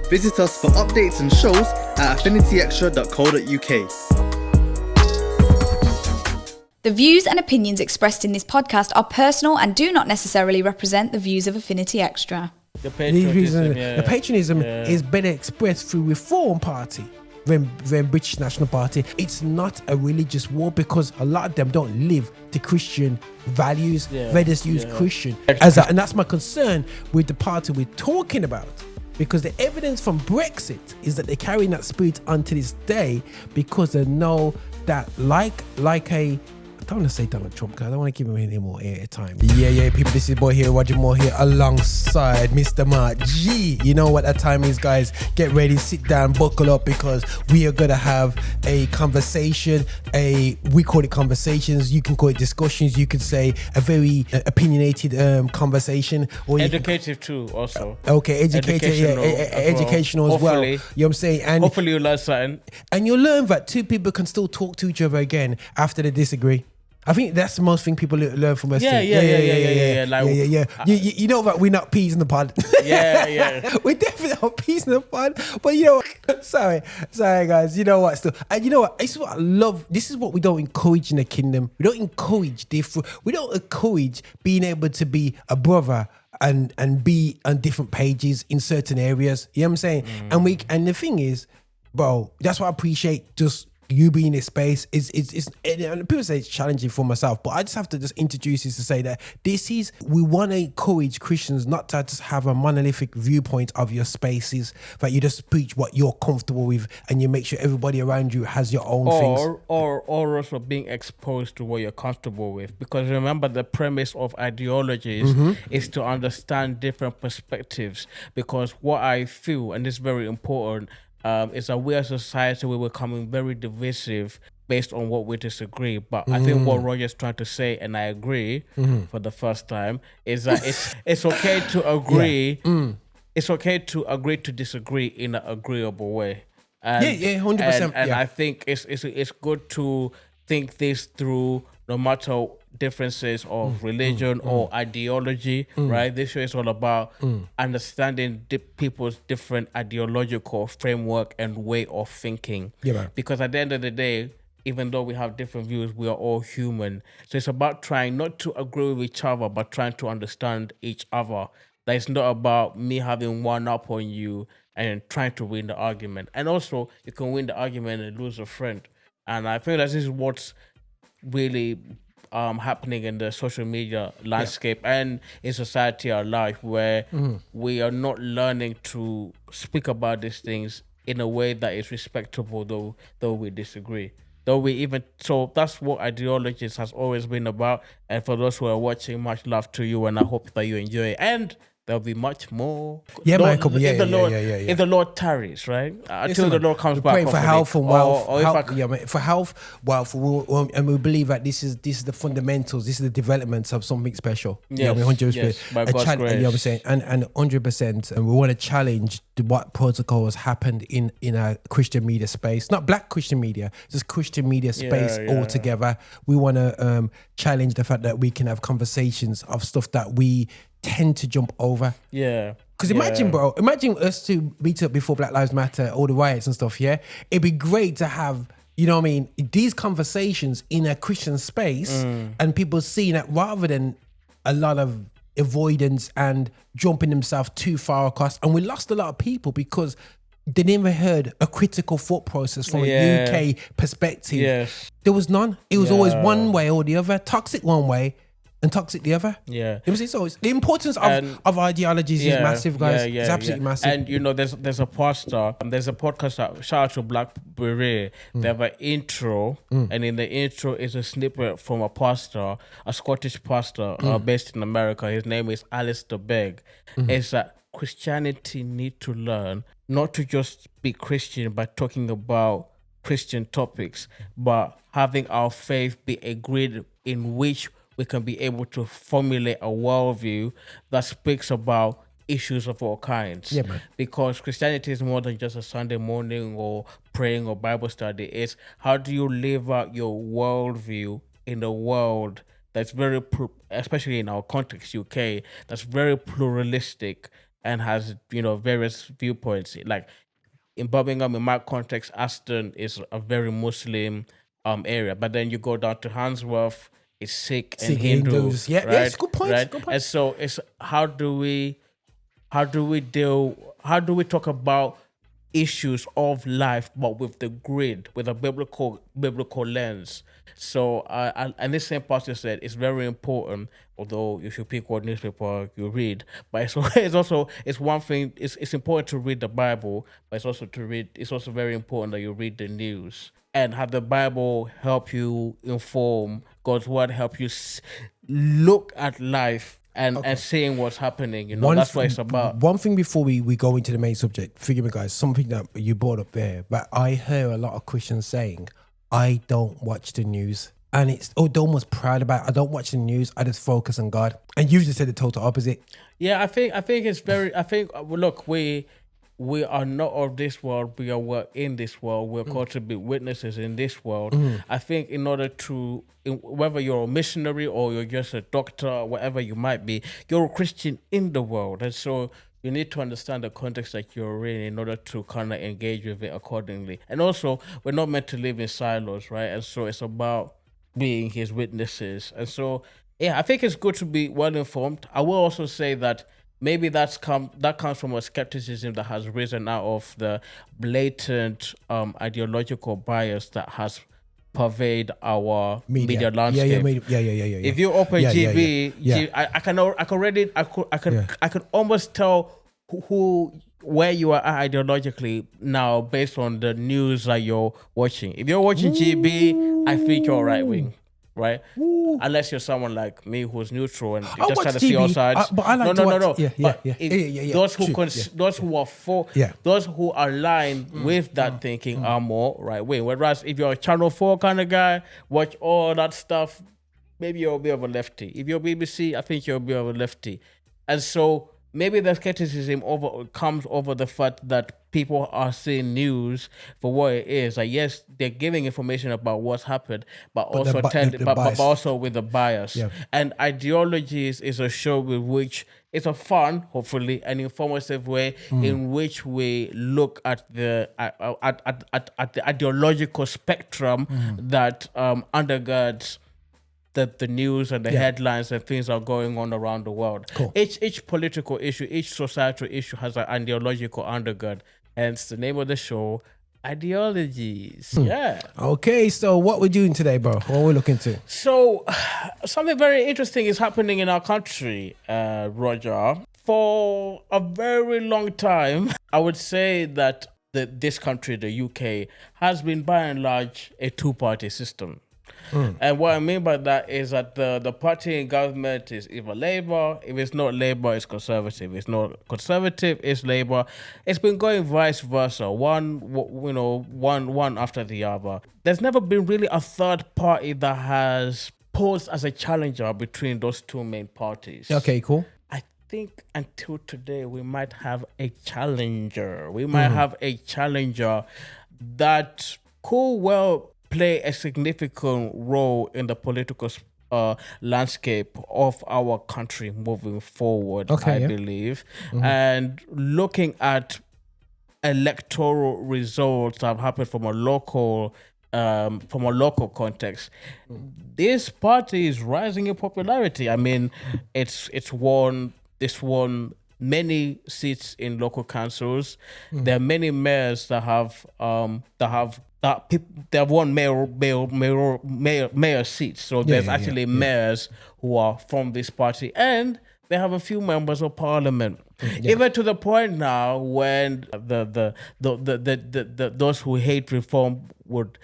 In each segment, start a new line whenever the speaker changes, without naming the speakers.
Visit us for updates and shows at affinityextra.co.uk.
The views and opinions expressed in this podcast are personal and do not necessarily represent the views of Affinity Extra.
The patriotism
is better expressed through Reform Party than British National Party. It's not a religious war because a lot of them don't live to Christian values. They just use Christian and that's my concern with the party we're talking about. Because the evidence from Brexit is that they're carrying that spirit unto this day, because they know that like a, I don't want to say Donald Trump because I don't want to give him any more airtime. Yeah, people, this is boy here, Roger Moore here, alongside Mr. Mark G. You know what that time is, guys. Get ready, sit down, buckle up, because we are going to have a conversation. We call it conversations. You can call it discussions. You could say a very opinionated conversation. Or
educative too, also.
Okay, educational as well. You know what I'm saying? And
hopefully you'll learn something.
And you'll learn that two people can still talk to each other again after they disagree. I think that's the most thing people learn from us.
Yeah.
You know that we're not peas in the pod.
Yeah.
We're definitely not peas in the pod. But you know what? Sorry, guys. You know what? Still, and you know what? This is what I love. This is what we don't encourage in the kingdom. We don't encourage different. We don't encourage being able to be a brother and be on different pages in certain areas. You know what I'm saying? And the thing is, bro, that's what I appreciate. Just you being in this space is and people say it's challenging for myself, but I just have to just introduce this to say that we want to encourage Christians not to just have a monolithic viewpoint of your spaces, that you just preach what you're comfortable with and you make sure everybody around you has your own things.
Or also being exposed to what you're comfortable with. Because remember, the premise of ideologies is to understand different perspectives. Because what I feel, and this is very important, is that we as a society, we're becoming very divisive based on what we disagree. But I think what Roger's trying to say, and I agree for the first time, is that it's okay to agree. It's okay to agree to disagree in an agreeable way. And,
100%.
And I think it's good to think this through, no matter differences of religion or ideology, right? This show is all about understanding people's different ideological framework and way of thinking. Because at the end of the day, even though we have different views, we are all human. So it's about trying not to agree with each other, but trying to understand each other. That it's not about me having one up on you and trying to win the argument. And also, you can win the argument and lose a friend. And I feel that this is what's really happening in the social media landscape and in society at large, where we are not learning to speak about these things in a way that is respectable, though we disagree. So that's what Ideologies has always been about. And for those who are watching, much love to you, and I hope that you enjoy it. And there'll be much more.
If
the Lord tarries, right? Until the Lord comes back.
Pray for health and wealth. For health, wealth, and we believe that this is the fundamentals. This is the development of something special.
Yes,
100%.
By God's grace.
You know what I'm saying? And 100%. And we want to challenge what protocol has happened in our Christian media space, not Black Christian media, just Christian media space altogether. We want to challenge the fact that we can have conversations of stuff that we tend to jump over. Because imagine us to meet up before Black Lives Matter, all the riots and stuff, it'd be great to have, you know what I mean, these conversations in a Christian space and people seeing that rather than a lot of avoidance and jumping themselves too far across. And we lost a lot of people because they never heard a critical thought process from a UK perspective. There was none. It was always one way or the other, toxic one way and toxic the other. It's always the importance of ideologies is massive, guys. It's absolutely massive.
And you know, there's a pastor, there's a podcast that shout out to Black Beret. They have an intro, and in the intro is a snippet from a pastor, a Scottish pastor based in America. His name is Alistair Begg. It's that Christianity need to learn not to just be Christian by talking about Christian topics, but having our faith be a grid in which we can be able to formulate a worldview that speaks about issues of all kinds. Because Christianity is more than just a Sunday morning or praying or Bible study. It's how do you live out your worldview in a world that's very, especially in our context, UK, that's very pluralistic and has, various viewpoints. Like in Birmingham, in my context, Aston is a very Muslim area. But then you go down to Handsworth, it's Sikh and Hindu,
Hindus. Yeah,
right?
yes, good point.
Right?
Good point.
And so it's how do we talk about issues of life, but with the grid, with a biblical lens. So, and this same pastor said it's very important. Although you should pick what newspaper you read, but it's one thing. It's important to read the Bible, but it's also very important that you read the news and have the Bible help you inform, God's word help you look at life and seeing what's happening. That's what it's about.
One thing before we go into the main subject, forgive me guys, something that you brought up there, but I hear a lot of Christians saying, I don't watch the news. And it's they're almost proud about it. I don't watch the news, I just focus on God. And you just said the total opposite.
Yeah, I think it's very, look, we are not of this world, we're in this world. We're called to be witnesses in this world. I think in order to, whether you're a missionary or you're just a doctor or whatever you might be, you're a Christian in the world. And so you need to understand the context that you're in order to kind of engage with it accordingly. And also, we're not meant to live in silos, right? And so it's about being his witnesses. And so, yeah, I think it's good to be well informed. I will also say that maybe that comes from a skepticism that has risen out of the blatant ideological bias that has pervade our media landscape.
Yeah.
If you open GB, I can almost tell where you are at ideologically now based on the news that you're watching. If you're watching GB, I think you're right wing. Right, unless you're someone like me who's neutral and you're just trying to see all sides.
But I like
no.
Yeah.
Those who are for, those who align with that thinking are more right wing. Whereas if you're a Channel 4 kind of guy, watch all that stuff, maybe you're a bit of a lefty. If you're BBC, I think you're a bit of a lefty. And so maybe the skepticism comes over the fact that people are seeing news for what it is. Like, yes, they're giving information about what's happened, but also with a bias. Yeah. And Ideologies is a show with which it's a fun, hopefully, and informative way in which we look at the ideological spectrum that undergirds the news and the headlines and things are going on around the world.
Cool.
Each political issue, each societal issue has an ideological undergird. Hence the name of the show, Ideologies. Yeah.
Okay, so what we're doing today, bro? What we're looking to?
So something very interesting is happening in our country, Roger. For a very long time, I would say that this country, the UK, has been by and large a two-party system. And what I mean by that is that the party in government is either Labour. If it's not Labour, it's Conservative. If it's not Conservative, it's Labour. It's been going vice versa, one after the other. There's never been really a third party that has posed as a challenger between those two main parties.
Okay, cool.
I think until today we might have a challenger. We might have a challenger that could well play a significant role in the political landscape of our country moving forward, I believe. And looking at electoral results that have happened from a local context, this party is rising in popularity. I mean, it's won many seats in local councils. There are many mayors that have won mayor seats. So there's actually mayors who are from this party, and they have a few members of parliament. Even to the point now when those who hate reform would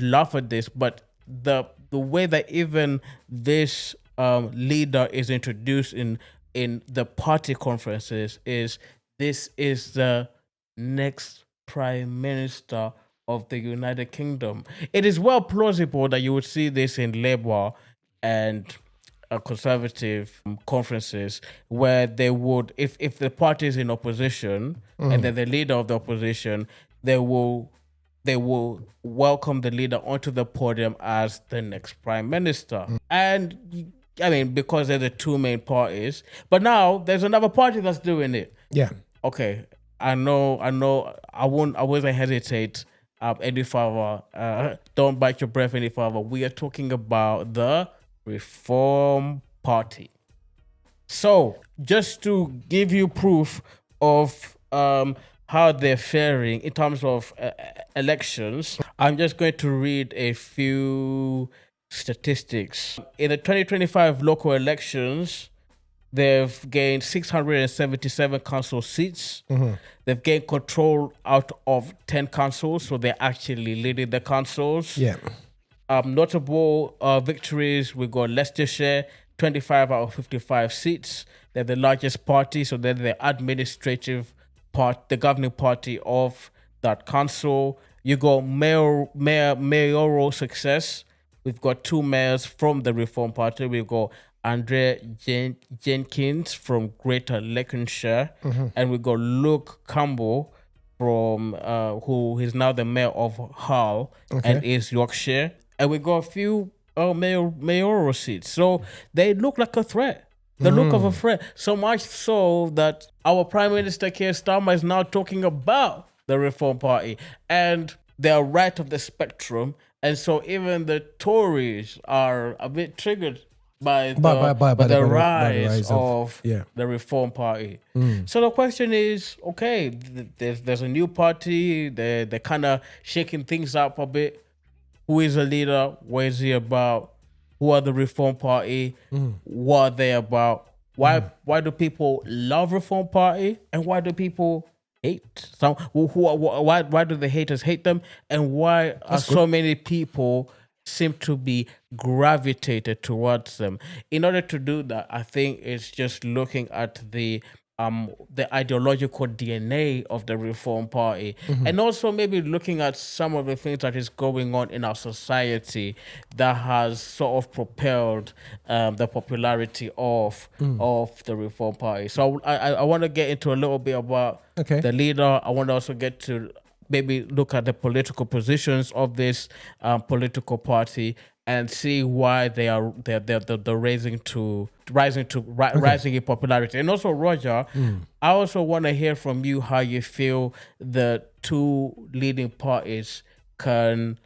laugh at this, but the way that even this leader is introduced in the party conferences is this is the next prime minister of the United Kingdom. It is well plausible that you would see this in Labour and Conservative conferences where they would, if the party is in opposition and then the leader of the opposition, they will welcome the leader onto the podium as the next prime minister. And I mean, because they're the two main parties. But now there's another party that's doing it.
Yeah.
Okay, I know. I wasn't hesitate any further. Don't bite your breath any further. We are talking about the Reform Party. So, just to give you proof of how they're faring in terms of elections, I'm just going to read a few statistics. In the 2025 local elections, they've gained 677 council seats. They've gained control out of 10 councils, so they're actually leading the councils.
Yeah.
Notable victories, we got Leicestershire, 25 out of 55 seats. They're the largest party, so they're the administrative part, the governing party of that council. You got mayoral success. We've got 2 mayors from the Reform Party. We've got Andrea Jenkins from Greater Lincolnshire, and we got Luke Campbell from who is now the mayor of Hull and East Yorkshire, and we got a few mayoral seats. So they look like a threat. The look of a threat, so much so that our Prime Minister Keir Starmer is now talking about the Reform Party, and they're right of the spectrum, and so even the Tories are a bit triggered by the rise of the Reform Party. So the question is, okay, there's a new party, they're kind of shaking things up a bit. Who is the leader? What is he about? Who are the Reform Party? What are they about? Why do people love Reform Party? And why do people hate some? Why do the haters hate them? And why are so many people seem to be gravitated towards them? In order to do that, I think it's just looking at the ideological DNA of the Reform Party, and also maybe looking at some of the things that is going on in our society that has sort of propelled the popularity of the Reform Party. So I want to get into a little bit about the leader. I want to also get to maybe look at the political positions of this political party and see why they're rising in popularity. And also, Roger, I also want to hear from you how you feel the two leading parties can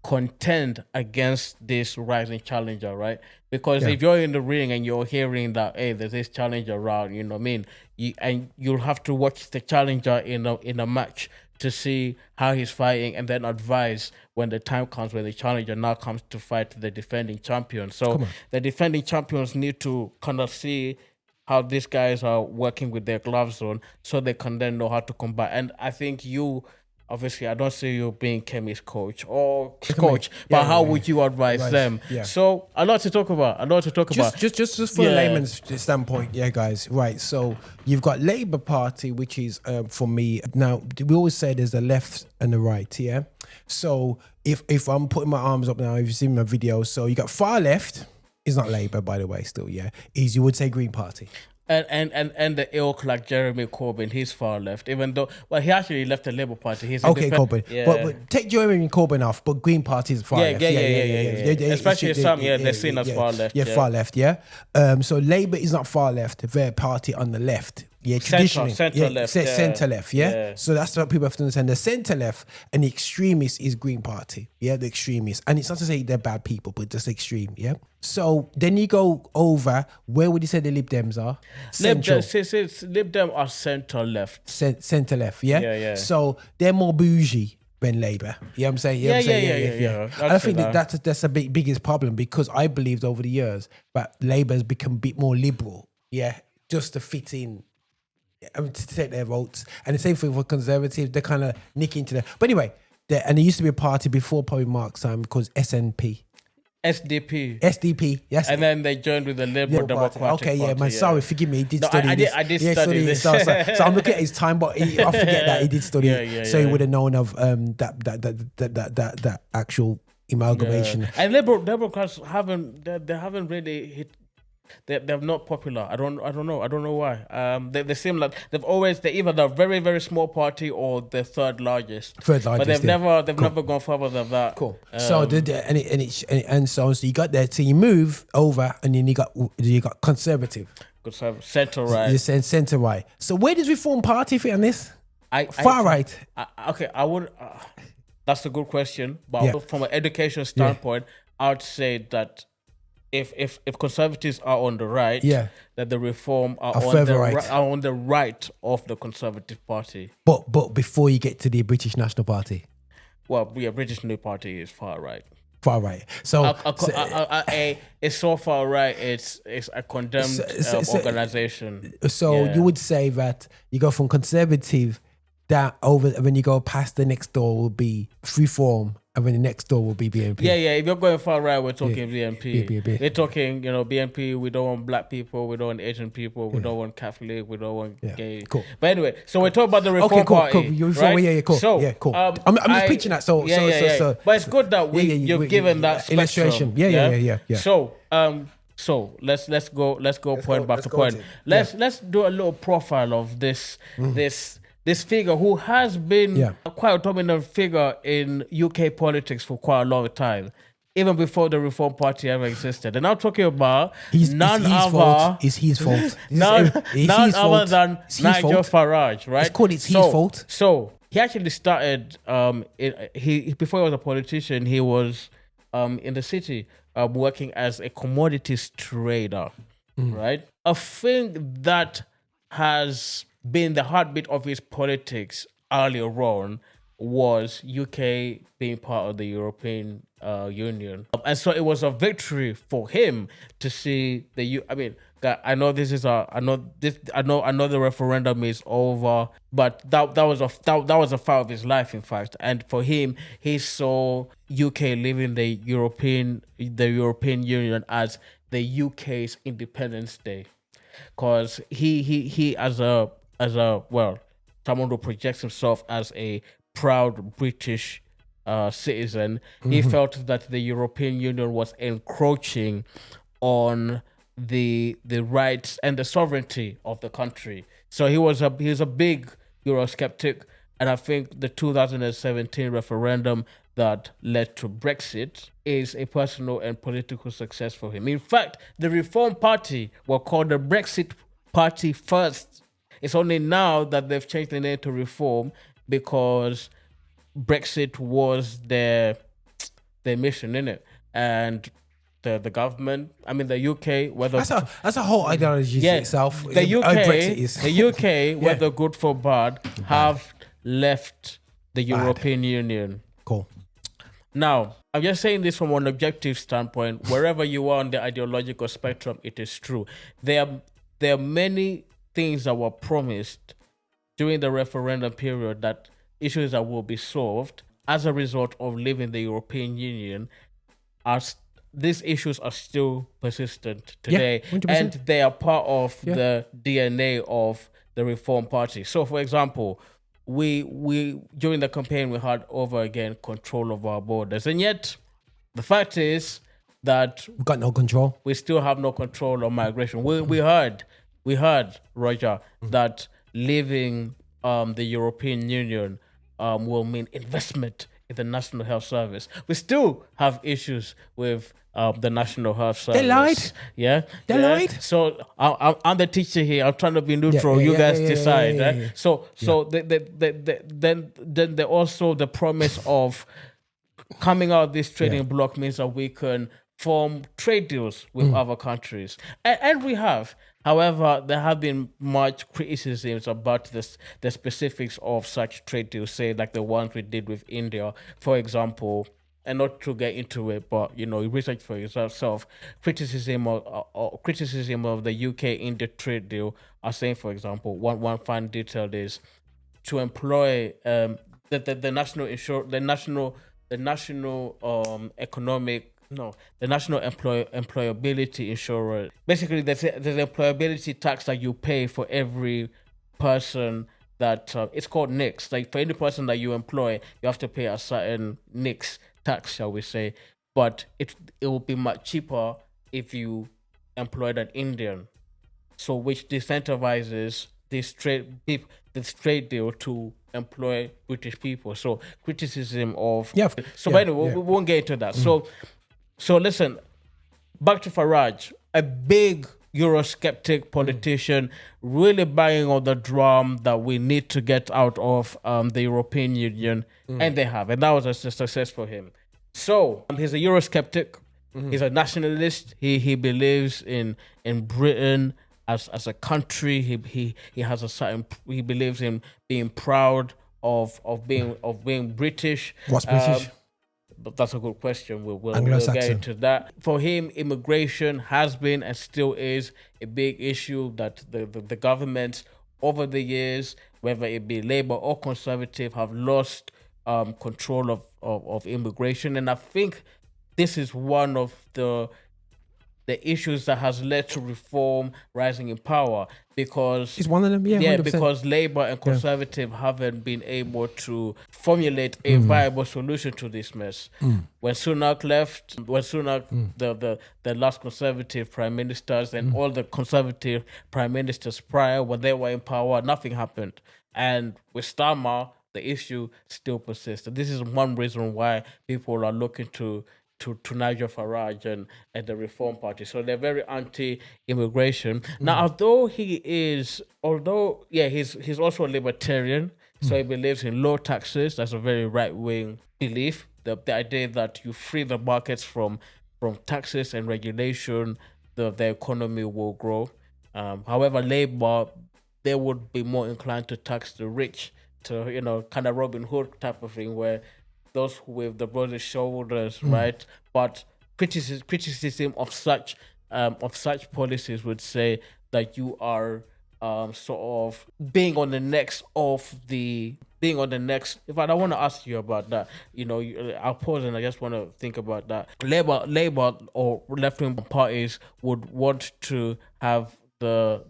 contend against this rising challenger, right? Because if you're in the ring and you're hearing that, hey, there's this challenger around, you know what I mean? You'll have to watch the challenger in a match to see how he's fighting, and then advise when the time comes when the challenger now comes to fight the defending champion. So the defending champions need to kind of see how these guys are working with their gloves on, so they can then know how to combat. And I think you, obviously, I don't see you being Kemi's coach, but how would you advise them? Yeah. So a lot to talk about.
Just for a layman's standpoint, guys. Right. So you've got Labour Party, which is for me now. We always say there's the left and the right. Yeah. So if I'm putting my arms up now, if you've seen my video, so you got far left. Is not Labour, by the way. Still, is you would say Green Party.
And the ilk like Jeremy Corbyn, he's far left. Even though, he actually left the Labour Party. He's
Corbyn. Yeah. But take Jeremy Corbyn off. But Green Party is far left.
Yeah. Especially some, they're seen as far left.
Far left. So Labour is not far left. They're a party on the left. Traditionally.
Centre left.
Centre left, So that's what people have to understand. The centre left and the extremist is Green Party, the extremists. And it's not to say they're bad people, but just extreme, So then you go over, where would you say the Lib Dems are?
Lib Dem are centre left.
Centre left, So they're more bougie than Labour. You know what I'm saying? I think that's a biggest problem, because I believed over the years that Labour has become a bit more liberal, just to fit in. To take their votes, and the same thing for Conservatives. They're kind of nicking into that. But anyway, there used to be a party before probably Mark's time called SDP. Yes.
And then they joined with the Liberal Democratic Party.
Man. Sorry, forgive me. He did study this.
I did study this.
So I'm looking at his time, but I forget that he did study it. So he would have known of that actual amalgamation.
And Democrats haven't really hit they're not popular. I don't know why. They seem like they're either the very very small party or the third largest. But they've never gone further than that.
Cool. So so you got that. So you move over, and then you got conservative.
Centre right.
You said centre right. So where does Reform Party fit on this? Far right.
I would. That's a good question, but from an education standpoint, I would say that if conservatives are on the right, that the Reform are on the right of the Conservative Party.
But before you get to the British National Party,
well, British New Party is far right.
Far right. So
it's so far right. It's a condemned organization.
So you would say that you go from conservative that over when you go past the next door will be Freeform, and then the next door will be BNP.
Yeah. If you're going far right, we're talking BNP. We're talking, BNP. We don't want black people. We don't want Asian people. We don't want Catholic. We don't want gay.
Cool.
But anyway, so we're talking about the Reform Party.
Cool.
Right?
Cool.
So,
cool. I'm just pitching that. So.
But it's good that you've given that
illustration.
Yeah.
Yeah.
So let's go point by point. Let's do a little profile of this figure who has been quite a dominant figure in UK politics for quite a long time, even before the Reform Party ever existed. And I'm talking about none other than Nigel Farage, right?
It's called his fault.
So he actually started. Before he was a politician, he was in the city working as a commodities trader, right? A thing that has been the heartbeat of his politics earlier on was UK being part of the European Union, and so it was a victory for him to see I know the referendum is over, but that was a fight of his life, in fact. And for him, he saw UK leaving the European Union as the UK's Independence Day, because he as someone who projects himself as a proud British citizen, he felt that the European Union was encroaching on the rights and the sovereignty of the country. So he was a big Eurosceptic, and I think the 2017 referendum that led to Brexit is a personal and political success for him. In fact, the Reform Party were called the Brexit Party first. It's only now that they've changed the name to Reform because Brexit was their mission, innit? And the government, the UK, whether
that's a whole ideology itself.
The UK, whether good for bad, have left the European Union.
Cool.
Now, I'm just saying this from an objective standpoint. Wherever you are on the ideological spectrum, it is true. There are many things that were promised during the referendum period, that issues that will be solved as a result of leaving the European Union. These issues are still persistent today, and they are part of the DNA of the Reform Party. So, for example, we during the campaign we had over again control of our borders, and yet the fact is that
we've got no control.
We still have no control on migration. We heard, Roger, that leaving the European Union will mean investment in the National Health Service. We still have issues with the National Health Service.
They lied.
They lied. So I'm the teacher here. I'm trying to be neutral. You guys decide. So then also the promise of coming out of this trading bloc means that we can form trade deals with other countries, and we have. However, there have been much criticisms about the specifics of such trade deals, say like the ones we did with India, for example. And not to get into it, but research for yourself. Criticism of the UK-India trade deal are saying, for example, one fine detail is to employ the national employability insurance. Basically, there's an employability tax that you pay for every person that it's called NICS. Like for any person that you employ, you have to pay a certain NICS tax, shall we say? But it will be much cheaper if you employed an Indian, so which disincentivizes this trade deal to employ British people. So criticism of But anyway, we won't get into that. So listen, back to Farage, a big Eurosceptic politician, really banging on the drum that we need to get out of the European Union, and they have, and that was a success for him. So he's a Eurosceptic. He's a nationalist. He believes in Britain as a country. He has a certain. He believes in being proud of being British.
What's British?
But that's a good question. We'll get into that. For him, immigration has been and still is a big issue that the governments over the years, whether it be Labour or Conservative, have lost control of immigration. And I think this is one of the issues that has led to reform rising in power, because
it's one of them, 100%.
Because Labour and Conservative haven't been able to formulate a viable solution to this mess. When Sunak left, the last Conservative prime ministers and all the Conservative prime ministers prior, when they were in power, nothing happened. And with Starmer, the issue still persists. And this is one reason why people are looking to Nigel Farage and the Reform Party. So they're very anti-immigration. Now, although he's also a libertarian, so he believes in low taxes. That's a very right-wing belief. The idea that you free the markets from taxes and regulation, the economy will grow. However, Labour, they would be more inclined to tax the rich, to, kind of Robin Hood type of thing, where those with the broadest shoulders, right? But criticism of such policies would say that you are sort of being on the next. In fact, I want to ask you about that. I'll pause and I just want to think about that. Labour or left-wing parties would want to have the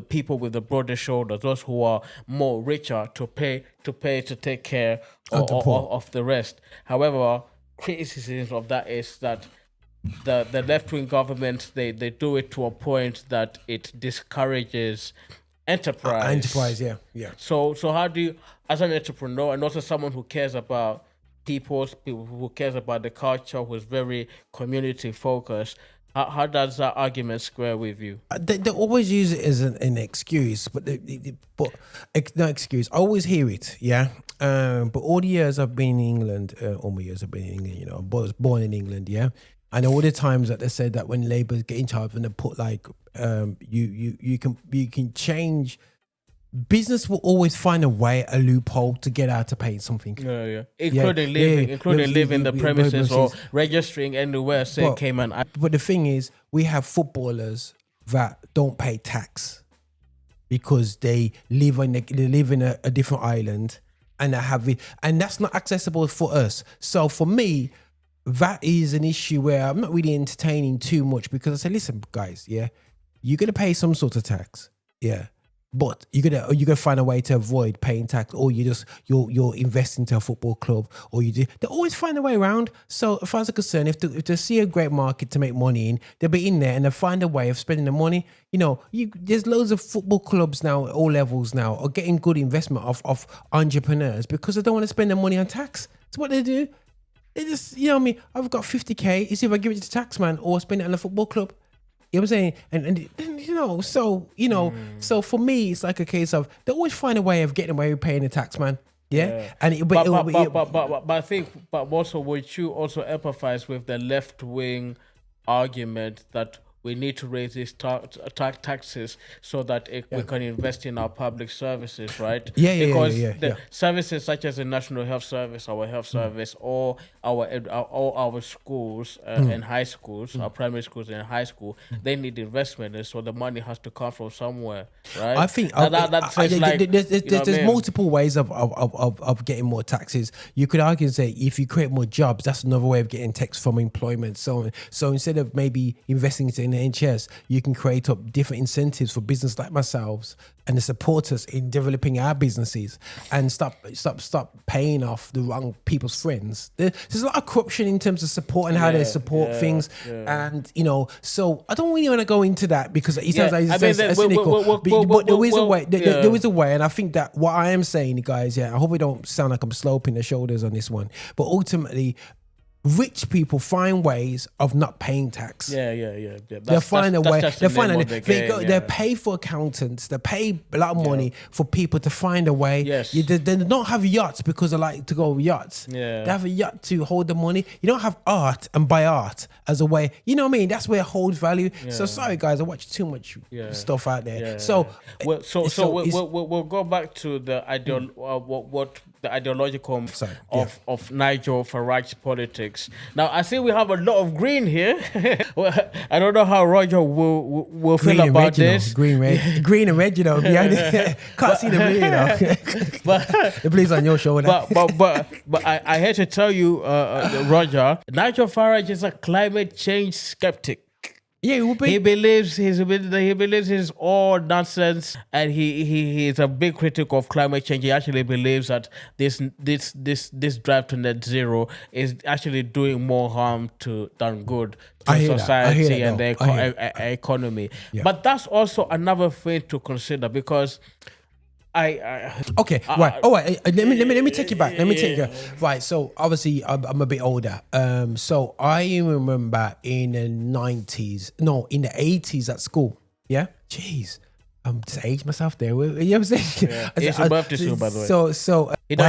people with the broader shoulders, those who are more richer, to take care of the rest. However, criticism of that is that the left-wing government, they do it to a point that it discourages enterprise.
Yeah.
So how do you, as an entrepreneur and also someone who cares about people who cares about the culture, who's very community focused, how does that argument square with you?
They always use it as an excuse, but no excuse. I always hear it, yeah. But all the years I've been in England, I was born in England, yeah. And all the times that they said that when Labour get in charge and they put you can change. Business will always find a way, a loophole to get out to pay something.
Including leaving the premises or registering anywhere, say Cayman.
But the thing is, we have footballers that don't pay tax because they live in a different island and and that's not accessible for us. So for me, that is an issue where I'm not really entertaining too much, because I say, listen, guys, you're gonna pay some sort of tax, but you're gonna find a way to avoid paying tax, or you're investing into a football club, or they always find a way around. So as far as I'm concerned, if they see a great market to make money in, they'll be in there and they'll find a way of spending the money. There's loads of football clubs now at all levels now are getting good investment of entrepreneurs because they don't want to spend their money on tax. That's what they do. They just, I've got 50k. It's either I give it to the tax man or spend it on a football club. You know what I'm saying? So for me, it's like a case of they always find a way of getting away with paying the tax man. Yeah. And
but I think, also, would you also empathize with the left wing argument that we need to raise these taxes so that we can invest in our public services, right? Because services such as the National Health Service, our health service, or our schools and high schools, our primary schools and high school, they need investment, and so the money has to come from somewhere, right?
I think there's multiple ways of getting more taxes. You could argue and say if you create more jobs, that's another way of getting tax from employment. So instead of maybe investing into in the NHS, you can create up different incentives for business like myself and the supporters in developing our businesses and stop paying off the wrong people's friends. There's a lot of corruption in terms of support and how they support things. And, you know, so I don't really want to go into that because it sounds like it's cynical. But there is a way. There is a way. And I think that what I am saying, guys, I hope I don't sound like I'm sloping the shoulders on this one. But ultimately, rich people find ways of not paying tax. They'll find a way. They'll find a they pay for accountants. They pay a lot of money for people to find a way.
Yes.
They don't have yachts because they like to go yachts.
Yeah.
They have a yacht to hold the money. You don't have art and buy art as a way. You know what I mean? That's where it holds value. Yeah. So sorry, guys. I watch too much stuff out there.
Yeah.
So
we'll go back to the the ideological of Nigel Farage's politics. Now, I see we have a lot of green here. I don't know how Roger will feel about this.
Green and red, you know. Can't see the blue, you know. But the blue's on your shoulder.
But I had to tell you, Roger, Nigel Farage is a climate change skeptic.
Yeah, it will be.
He believes it's all nonsense, and he is a big critic of climate change. He actually believes that this drive to net zero is actually doing more harm than good to society and the economy. Yeah. But that's also another thing to consider because
Okay, right. All right. Let me take you back. Let me take you. Right. So obviously, I'm a bit older. So I remember in the 80s at school. Yeah. Jeez. I'm just aged myself there. You know what I'm saying?
Yeah. It's your birthday soon, by the way.
So I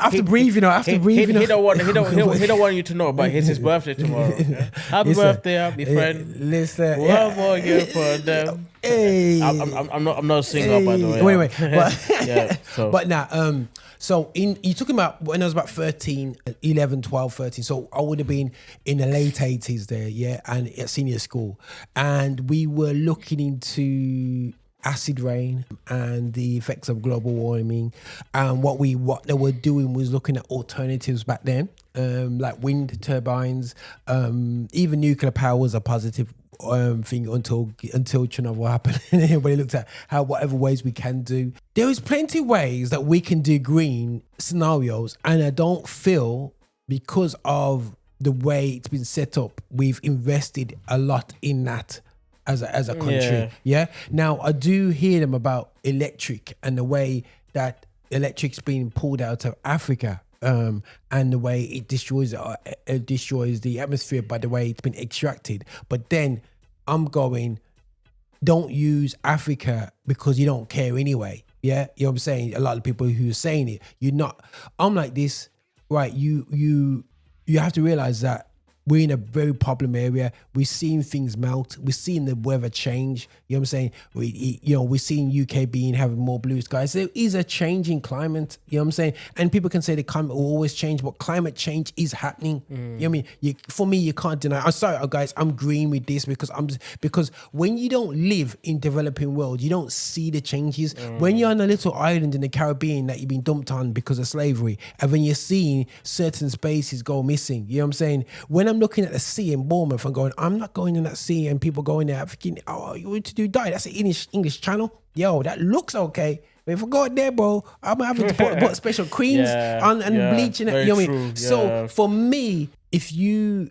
have to breathe, you know. I have to breathe, you know.
He don't want you to know, but it's his birthday tomorrow. Yeah. Happy birthday, happy friend.
Listen.
One more year for them.
Hey.
I'm not a singer, by the way.
Wait. But, but now, so you're talking about when I was about 13, 11, 12, 13. So I would have been in the late 80s there, yeah, and at senior school. And we were looking into acid rain and the effects of global warming. And what they were doing was looking at alternatives back then, like wind turbines, even nuclear power was a positive thing until Chernobyl happened. And everybody looked at whatever ways we can do. There is plenty of ways that we can do green scenarios, and I don't feel because of the way it's been set up, we've invested a lot in that as a country. Yeah. Now I do hear them about electric and the way that electric's being pulled out of Africa. And the way it destroys the atmosphere by the way it's been extracted. But then I'm going, don't use Africa because you don't care anyway. Yeah, you know what I'm saying? A lot of people who are saying it, I'm like this, right? You have to realize that we're in a very problem area. We're seeing things melt. We're seeing the weather change. You know what I'm saying? We're seeing UK having more blue skies. There is a changing climate. You know what I'm saying? And people can say the climate will always change, but climate change is happening. You know what I mean? For me, you can't deny. I'm sorry, guys. I'm agreeing with this because when you don't live in developing world, you don't see the changes. When you're on a little island in the Caribbean that you've been dumped on because of slavery, and when you're seeing certain spaces go missing, you know what I'm saying? When I'm looking at the sea in Bournemouth and going, I'm not going in that sea, and people going there thinking, oh, you want to do die? That's an English channel. Yo, that looks okay. But if I go out there, bro, I'm having to put special creams on and bleaching it. You know what I mean? Yeah. So for me, if you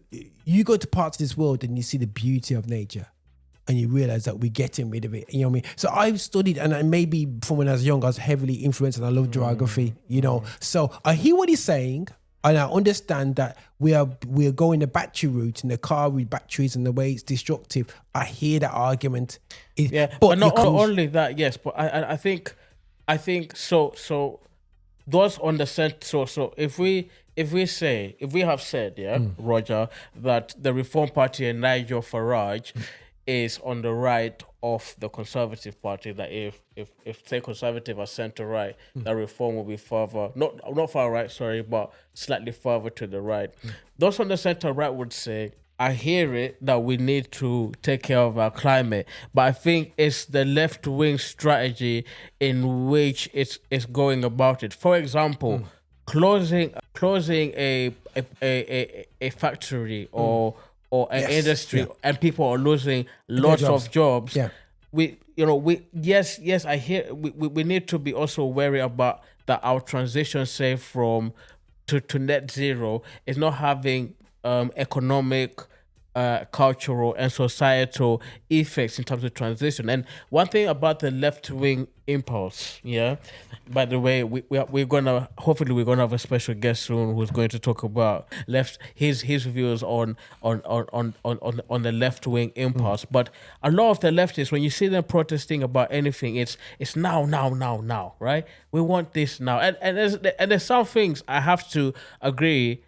go to parts of this world and you see the beauty of nature, and you realize that we're getting rid of it, you know what I mean? So I've studied, and maybe from when I was young, I was heavily influenced, and I love geography, you know. So I hear what he's saying. And I understand that we are going the battery route in the car with batteries and the way it's destructive. I hear that argument.
But not only that, yes. But I think so. Those on the set. So if we have said, Roger, that the Reform Party and Nigel Farage is on the right of the Conservative Party, that if say Conservative are centre right, that Reform will be further, not far right, sorry, but slightly further to the right. Those on the centre right would say, I hear it that we need to take care of our climate, but I think it's the left wing strategy in which it's going about it. For example, closing a factory or or an
Yes,
industry,
yeah.
and people are losing lots
jobs.
of jobs.
Yeah.
Yes, I hear we need to be also wary about that our transition, say from to net zero, is not having economic, cultural and societal effects in terms of transition. And one thing about the left wing impulse, yeah. By the way, we're gonna have a special guest soon who's going to talk about his views on the left wing impulse. But a lot of the leftists, when you see them protesting about anything, it's now, right? We want this now, and there's some things I have to agree.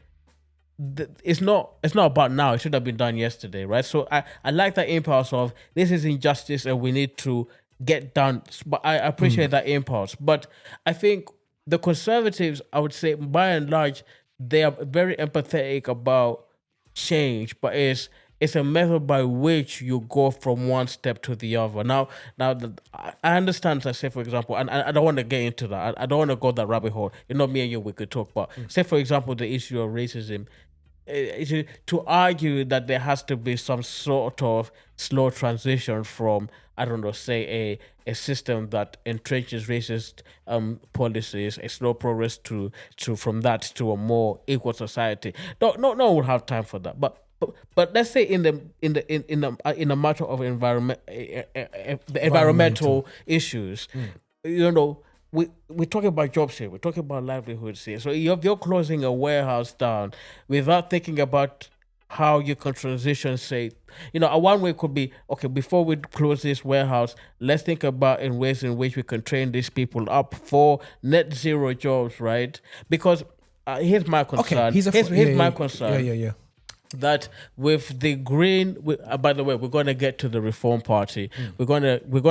It's not about now. It should have been done yesterday, right? So I like that impulse of this is injustice and we need to get done. But I appreciate that impulse. But I think the conservatives, I would say, by and large, they are very empathetic about change, but it's a method by which you go from one step to the other. Now, I understand. I say, for example, and I don't want to get into that. I don't want to go that rabbit hole. Me and you, we could talk. But say, for example, the issue of racism. To argue that there has to be some sort of slow transition from, I don't know, say a system that entrenches racist policies, a slow progress to from that to a more equal society. No one would have time for that. But let's say in the matter of environmental issues, we're talking about jobs here. We're talking about livelihoods here. So if you're closing a warehouse down without thinking about how you can transition, say, one way could be, okay, before we close this warehouse, let's think about in ways in which we can train these people up for net zero jobs, right? Because here's my concern.
Okay,
here's my concern.
Yeah.
That with the green, by the way, we're going to get to the Reform Party. We're going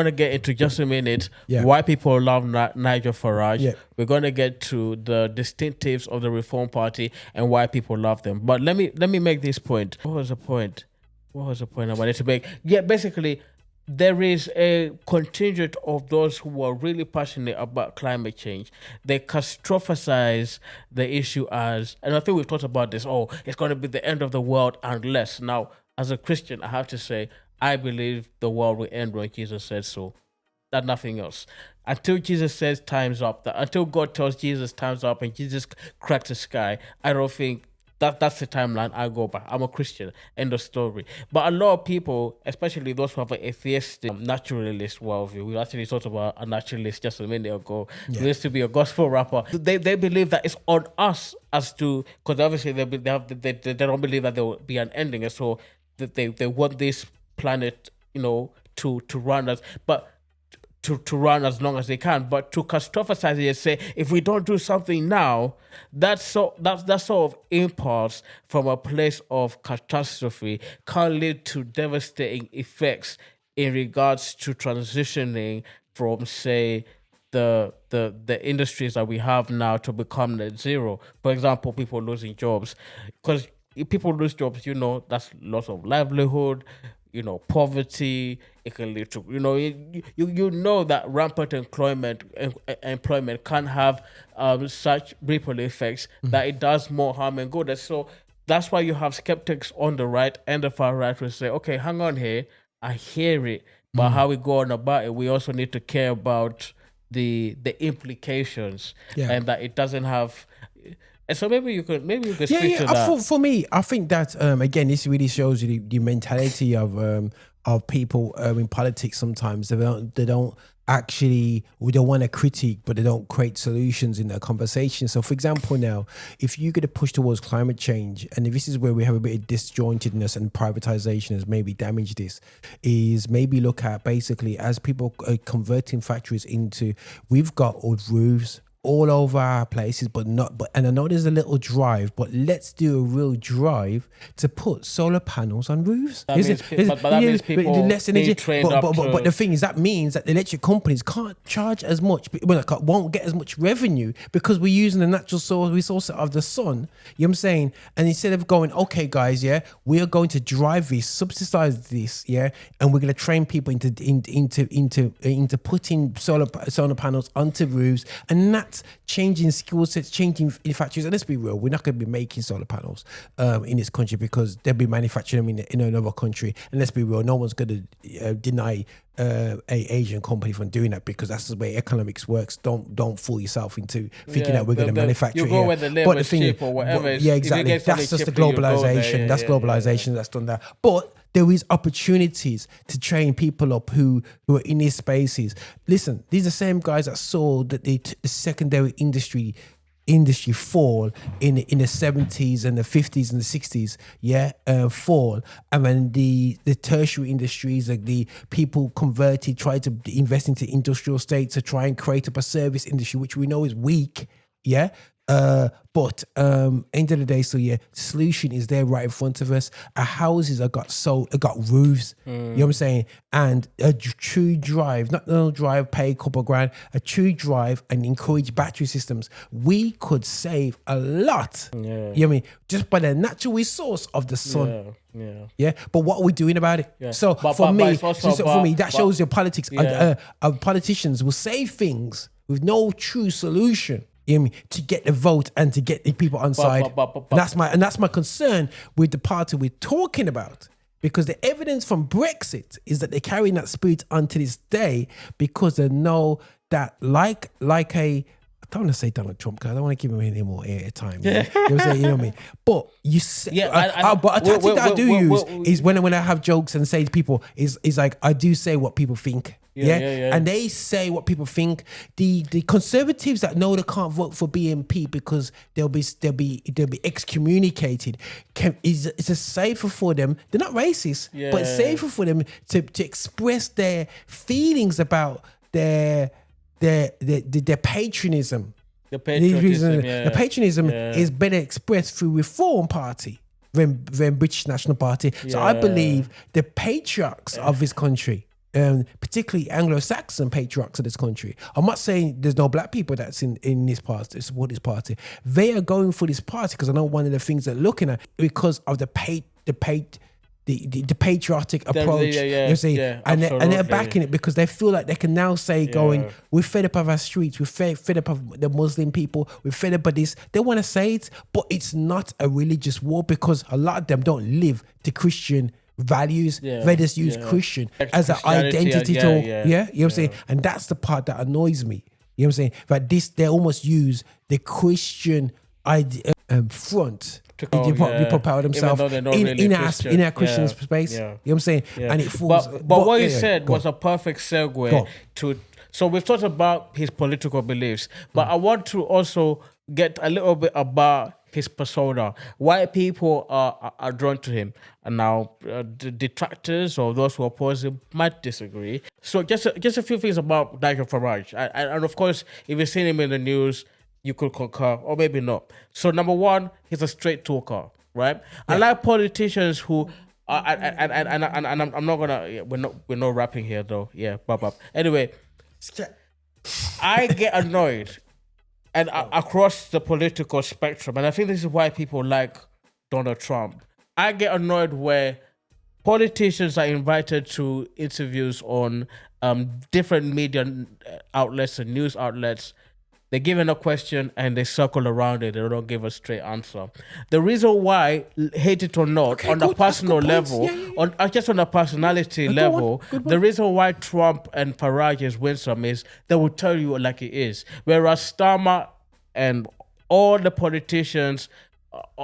to get into just a minute why people love Nigel Farage. Yeah. We're going to get to the distinctives of the Reform Party and why people love them. But let me make this point. What was the point I wanted to make? Yeah, basically, there is a contingent of those who are really passionate about climate change. They catastrophize the issue as, and I think we've talked about this, it's going to be the end of the world unless. Now, as a Christian, I have to say, I believe the world will end when Jesus said so. That nothing else. Until Jesus says time's up, until God tells Jesus time's up and Jesus cracks the sky, I don't think that's the timeline I go by. I'm a Christian. End of story. But a lot of people, especially those who have an atheistic, naturalist worldview, we actually talked about a naturalist just a minute ago. Yeah. He used to be a gospel rapper. They believe that it's on us as to, because obviously they don't believe that there will be an ending, and so they want this planet, to run us, but to run as long as they can, but to catastrophize it and say, if we don't do something now, that sort of impulse from a place of catastrophe can lead to devastating effects in regards to transitioning from, say, the industries that we have now to become net zero. For example, people losing jobs. Because if people lose jobs, that's loss of livelihood, poverty. It can lead to, that rampant employment can have such ripple effects that it does more harm than good. And so that's why you have skeptics on the right and the far right who say, okay, hang on here, I hear it, but how we go on about it, we also need to care about the implications, and that it doesn't have. And so maybe you could speak to that.
For me, I think that again, this really shows you the mentality of people in politics. Sometimes they don't actually, we don't want to critique, but they don't create solutions in their conversation. So, for example, now, if you're going to push towards climate change, and this is where we have a bit of disjointedness and privatization has maybe damaged this, is maybe look at basically as people are converting factories into, we've got old roofs all over our places, and I know there's a little drive, but let's do a real drive to put solar panels on roofs.
But that means people
less energy.
Trained
but the thing is, that means that the electric companies can't charge as much, won't get as much revenue because we're using the natural resource of the sun. You know what I'm saying? And instead of going, okay, guys, we are going to drive this, subsidize this, and we're going to train people into putting solar panels onto roofs, and that that, changing skill sets, changing factories. And let's be real, we're not going to be making solar panels in this country because they'll be manufacturing them in another country. And let's be real, no one's going to deny a Asian company from doing that, because that's the way economics works. Don't fool yourself into thinking that we're going to manufacture
you
it
go
here.
where the labor is cheap or whatever.
Yeah, exactly. That's just the globalization. That's globalization. That's done that. But there is opportunities to train people up who are in these spaces. Listen, these are the same guys that saw that the secondary industry fall in the 70s and the 50s and the 60s, fall, and then the tertiary industries, like the people converted, tried to invest into industrial states to try and create up a service industry, which we know is weak, but end of the day, the solution is there right in front of us. Our houses have got roofs, you know what I'm saying? And a true drive, not no drive, pay a couple of grand, a true drive and encourage battery systems. We could save a lot, you know what I mean? Just by the natural resource of the sun. But what are we doing about it? So for me, that shows your politics. Politicians will say things with no true solution, you know what I mean, to get the vote and to get the people on side. And that's my concern with the party we're talking about. Because the evidence from Brexit is that they're carrying that spirit onto this day, because they know that like I don't want to say Donald Trump because I don't want to give him any more airtime. You know what I mean? But you say, but a tactic that I do use is when I have jokes and say to people is like, I do say what people think. And they say what people think. The conservatives that know they can't vote for BNP because they'll be excommunicated. It's a safer for them. They're not racist, but it's safer for them to express their feelings about their patriotism. The patriotism is better expressed through Reform Party than British National Party. So I believe the patriarchs of this country, particularly Anglo-Saxon patriarchs of this country. I'm not saying there's no black people that's in this party, support this party. They are going for this party because I know one of the things they're looking at because of the patriotic approach, and they're backing it because they feel like they can now say, we're fed up of our streets, we're fed up of the Muslim people, we're fed up of this. They want to say it, but it's not a religious war because a lot of them don't live to Christian values. They just use Christian as an identity tool. You know what I'm saying? And that's the part that annoys me. You know what I'm saying? But they almost use the Christian front to propel themselves in our Christian space. You know what I'm saying? And it falls.
But what you said was a perfect segue to. So we've talked about his political beliefs, but I want to also get a little bit about his persona. Why people are drawn to him, and now the detractors or those who oppose him might disagree. So just a few things about Nigel Farage, and of course, if you've seen him in the news, you could concur or maybe not. So number one, he's a straight talker, right? I like politicians who. And I'm not gonna. We're not rapping here though. Yeah, bop. Anyway, I get annoyed. And across the political spectrum, and I think this is why people like Donald Trump. I get annoyed where politicians are invited to interviews on different media outlets and news outlets. They're given a question and they circle around it. They don't give a straight answer. The reason why, hate it or not, on a personal level, just on a personality level, the reason why Trump and Farage is winsome is they will tell you like it is. Whereas Starmer and all the politicians,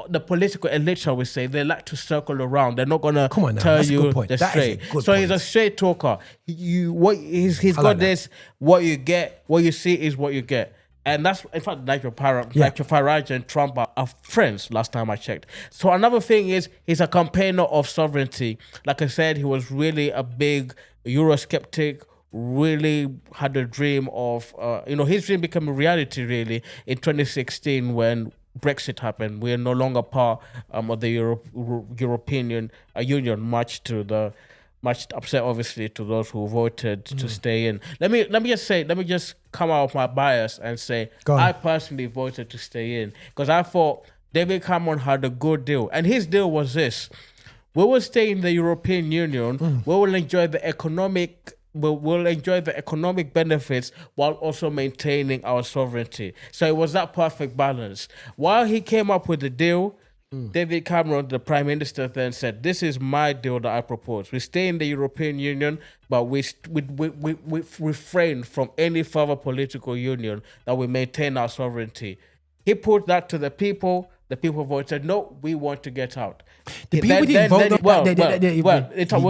the political elite, shall we say, they like to circle around. They're not gonna tell you the straight. So he's a straight talker. He's got this. What you get, what you see is what you get. And that's, in fact, Nigel Farage and Trump are friends, last time I checked. So another thing is, he's a campaigner of sovereignty. Like I said, he was really a big Eurosceptic, really had a dream of, his dream became a reality, really, in 2016 when Brexit happened. We are no longer part of the European Union, much upset, obviously, to those who voted to stay in. Let me just come out of my bias and say, I personally voted to stay in because I thought David Cameron had a good deal. And his deal was this: we will stay in the European Union, we will enjoy the economic we'll enjoy the economic benefits while also maintaining our sovereignty. So it was that perfect balance. While he came up with the deal, David Cameron, the Prime Minister, then said, "This is my deal that I propose. We stay in the European Union, but we refrain from any further political union, that we maintain our sovereignty." He put that to the people. The people voted, "No, we want to get out."
The people didn't vote.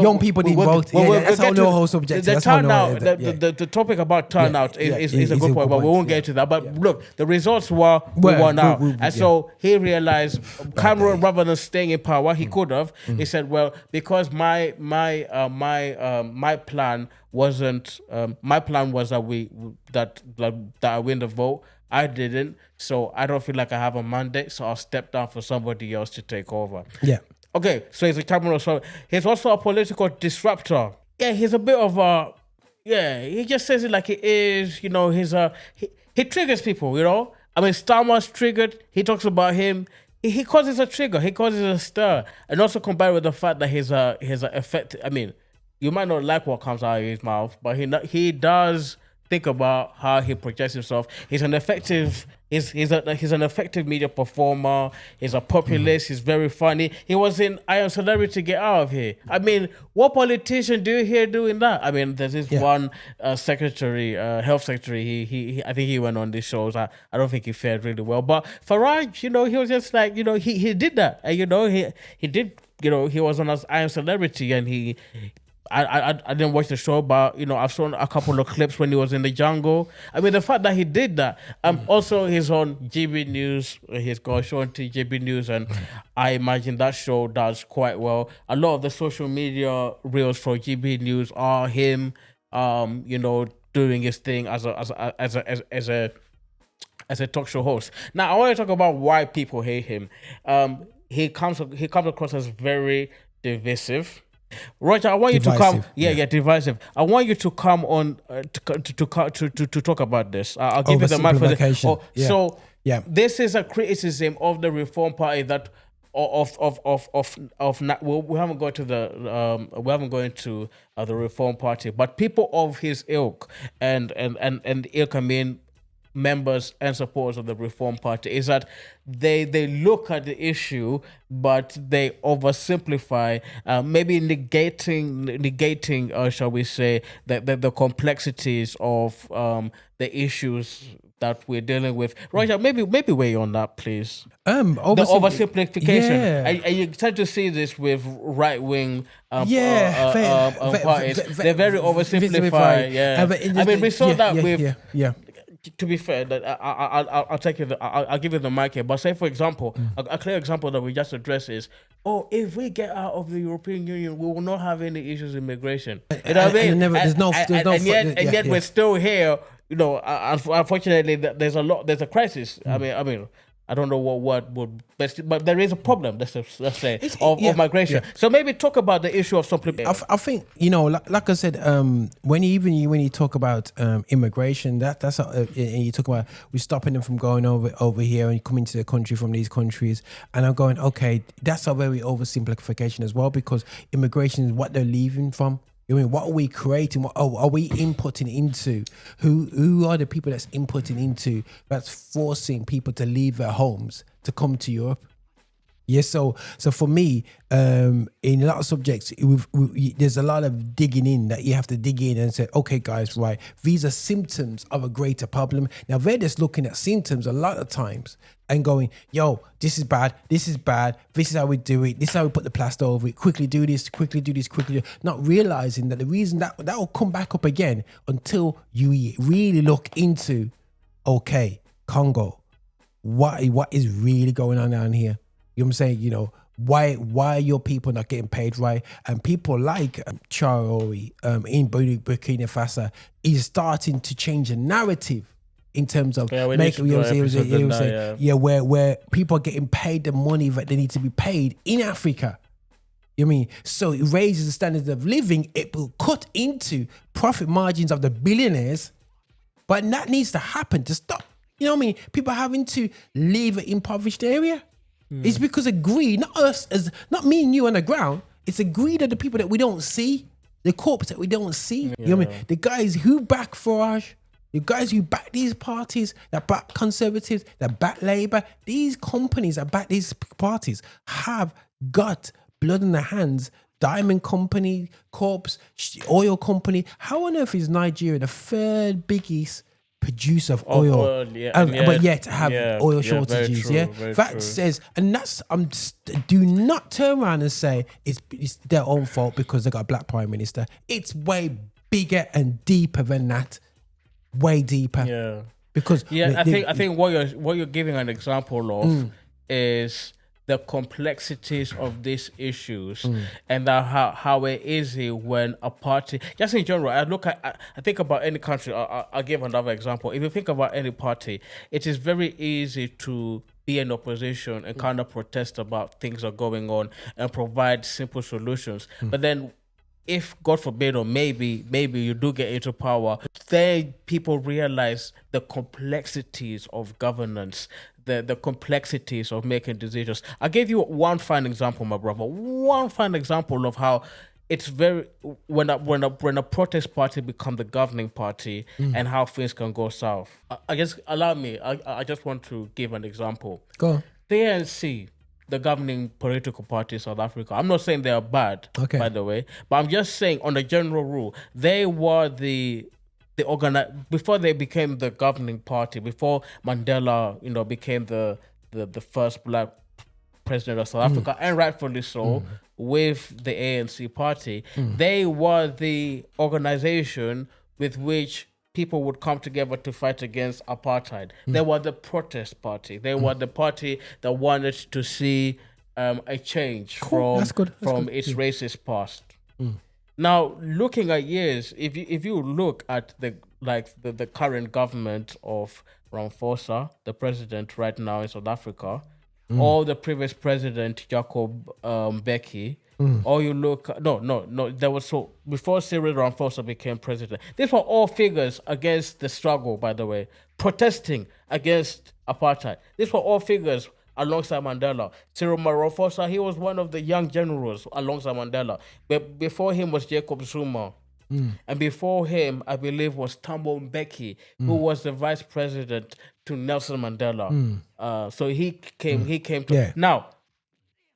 Young people didn't vote. That's the whole subject.
The turnout, the topic about turnout is a good point, but we won't get to that. But look, the results were we won out, and so he realized Cameron, rather than staying in power, he could have. He said, "Well, because my plan wasn't. My plan was that I win the vote. I didn't, so I don't feel like I have a mandate, so I'll step down for somebody else to take over."
Yeah.
Okay, so he's a Cameron. So he's also a political disruptor. Yeah, he's a bit of a... Yeah, he just says it like it is. You know, he triggers people, you know? I mean, Starmer's triggered. He talks about him. He causes a trigger. He causes a stir. And also combined with the fact that he's a effective... I mean, you might not like what comes out of his mouth, but he does... think about how he projects himself. He's an effective. He's an effective media performer. He's a populist. He's very funny. He was in I Am Celebrity, Get Out of Here. I mean, what politician do you hear doing that? I mean, there's this one secretary, health secretary. He I think he went on these shows. I don't think he fared really well. But Farage, you know, he was just like, you know, he did that, and you know, he did. You know, he was on I Am Celebrity, and he. I didn't watch the show, but you know, I've seen a couple of clips when he was in the jungle. I mean, the fact that he did that. Also, he's on GB News. He's got a show on GB News, and I imagine that show does quite well. A lot of the social media reels for GB News are him, you know, doing his thing as a talk show host. Now, I want to talk about why people hate him. He comes across as very divisive. Roger, I want you to come. Divisive. I want you to come on to talk about this. I'll give you the mic for this. So this is a criticism of the Reform Party that we haven't gone to the Reform Party, but people of his ilk and ilk, I mean members and supporters of the Reform Party, is that they look at the issue, but they oversimplify, maybe negating, shall we say, the complexities of the issues that we're dealing with. Roger, maybe weigh on that, please. The oversimplification. And you tend to see this with right-wing parties. They're very oversimplified. I mean, we saw that with... To be fair, that I'll take it. I'll give you the mic here. But say, for example, a clear example that we just addressed is, if we get out of the European Union, we will not have any issues with immigration. You know what I mean? And yet we're still here. You know, unfortunately, there's a crisis. I mean. I don't know what word would best, but there is a problem. Let's say of migration. So maybe talk about the issue of simplification.
I think, you know, like I said, when you talk about immigration, that's and you talk about we're stopping them from going over here and coming to the country from these countries, and I'm going, okay, that's a very oversimplification as well, because immigration is what they're leaving from. I mean, what are we creating? What are we inputting into? Who are the people that's inputting into, that's forcing people to leave their homes to come to Europe? Yes, so for me, in a lot of subjects, there's a lot of digging in that you have to dig in and say, okay, guys, right, these are symptoms of a greater problem. Now, they're just looking at symptoms a lot of times and going, yo, this is bad, this is how we do it, this is how we put the plaster over it, quickly do this, not realizing that the reason that will come back up again until you really look into, okay, Congo, what is really going on down here? You know what I'm saying? You know, why are your people not getting paid right? And people like Traoré in Burkina Faso is starting to change the narrative in terms of where people are getting paid the money that they need to be paid in Africa. You know what I mean? So it raises the standards of living. It will cut into profit margins of the billionaires, but that needs to happen to stop. You know what I mean? People having to leave an impoverished area. It's because of greed, not us, not me and you on the ground. It's a greed of the people that we don't see. The corpse that we don't see. You know what I mean? The guys who back Farage, the guys who back these parties, that back Conservatives, that back Labour, these companies that back these parties have got blood in their hands. Diamond Company, Corpse, Oil Company. How on earth is Nigeria the third biggest producer of oil, but yet have oil shortages? That says, and that's do not turn around and say it's their own fault because they got a black prime minister. It's way bigger and deeper than that, way deeper.
Yeah,
because
I think what you're giving an example of is the complexities of these issues and how it is when a party, just in general, I think about any country. I'll give another example. If you think about any party, it is very easy to be in opposition and kind of protest about things that are going on and provide simple solutions. But then if, God forbid, or maybe you do get into power, then people realize the complexities of governance, the complexities of making decisions. I gave you one fine example, my brother. One fine example of how it's very when a protest party become the governing party and how things can go south. I guess allow me. I just want to give an example.
Go on.
The ANC, the governing political party in South Africa. I'm not saying they are bad, by the way, but I'm just saying on a general rule, they were before they became the governing party, before Mandela, became the first black president of South Africa, and rightfully so, with the ANC party, they were the organization with which people would come together to fight against apartheid. They were the protest party. They were the party that wanted to see a change from its racist past. Now, looking at years, if you look at the current government of Ramaphosa, the president right now in South Africa, or the previous president Jacob Mbeki, or you look there was before Cyril Ramaphosa became president. These were all figures against the struggle, by the way, protesting against apartheid. These were all figures alongside Mandela. Cyril Ramaphosa, he was one of the young generals alongside Mandela. But before him was Jacob Zuma. And before him, I believe, was Thabo Mbeki, who was the vice president to Nelson Mandela. So he came to...
Yeah.
Now,